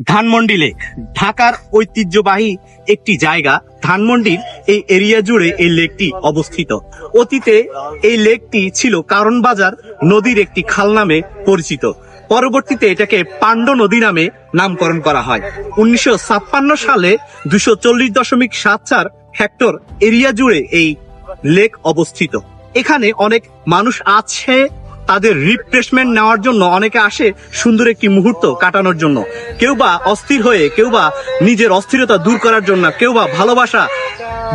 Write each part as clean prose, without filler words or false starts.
Dhanmondi lake ঢাকার ঐতিহ্যবাহী একটি জায়গা। ধানমন্ডির এই এরিয়া জুড়ে এই লেকটি অবস্থিত। অতীতে এই লেকটি ছিল কারণ বাজার নদীর একটি খাল নামে পরিচিত। পরবর্তীতে এটাকে পান্ড নদী নামে নামকরণ করা হয়। 1956 সালে 240.74 হেক্টর এরিয়া জুড়ে এই লেক অবস্থিত। এখানে অনেক মানুষ আছে তাদের রিফ্রেশমেন্ট নেওয়ার জন্য, অনেকে আসে সুন্দর একটি মুহূর্ত কাটানোর জন্য, কেউ বা অস্থির হয়ে, কেউ বা নিজের অস্থিরতা দূর করার জন্য, কেউ বা ভালোবাসা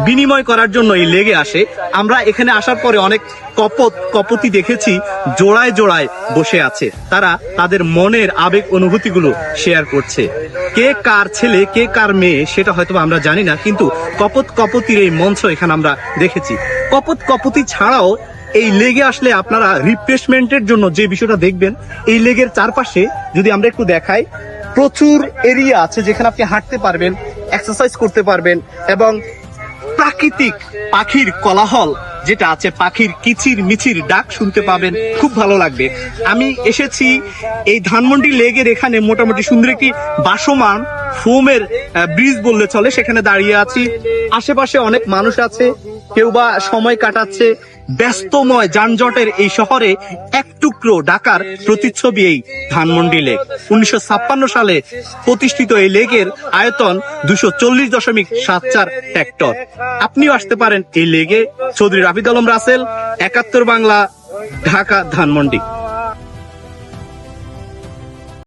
বিনিময় করার জন্য এই লেগে আসে। আমরা এখানে আসার পরে অনেক কপতি দেখেছি জোড়ায় জোড়ায় বসে আছে, তারা তাদের মনের আবেগ অনুভূতিগুলো শেয়ার করছে। কে কার ছেলে কে কার মেয়ে সেটা হয়তো আমরা জানি না, কিন্তু কপতির এই মঞ্চ এখানে আমরা দেখেছি। কপতি ছাড়াও এই লেগে আসলে আপনারা রিফ্রেশমেন্টের জন্য যে বিষয়টা দেখবেন, এই লেগের চারপাশে যদি আমরা একটু দেখাই, প্রচুর এরিয়া আছে যেখানে আপনি হাঁটতে পারবেন, এক্সারসাইজ করতে পারবেন এবং প্রাকৃতিক পাখির কোলাহল যেটা আছে, পাখির কিচির মিচির ডাক শুনতে পাবেন, খুব ভালো লাগবে। আমি এসেছি এই ধানমন্ডি লেগের এখানে মোটামুটি সুন্দর একটি বাসমান ফোমের ব্রিজ বললে চলে, সেখানে দাঁড়িয়ে আছি। আশেপাশে অনেক মানুষ আছে, কেউ বা সময় কাটাচ্ছে। ব্যস্তময় যানজটের এই শহরে এক টুকরো ঢাকার প্রতিচ্ছবি এই ধানমন্ডি লেক। 1956 সালে প্রতিষ্ঠিত এই লেকের আয়তন 240.74 হেক্টর। আপনিও আসতে পারেন এই লেগে। চৌধুরী রাফিদ আলম রাসেল, 71 বাংলা, ঢাকা, ধানমন্ডি।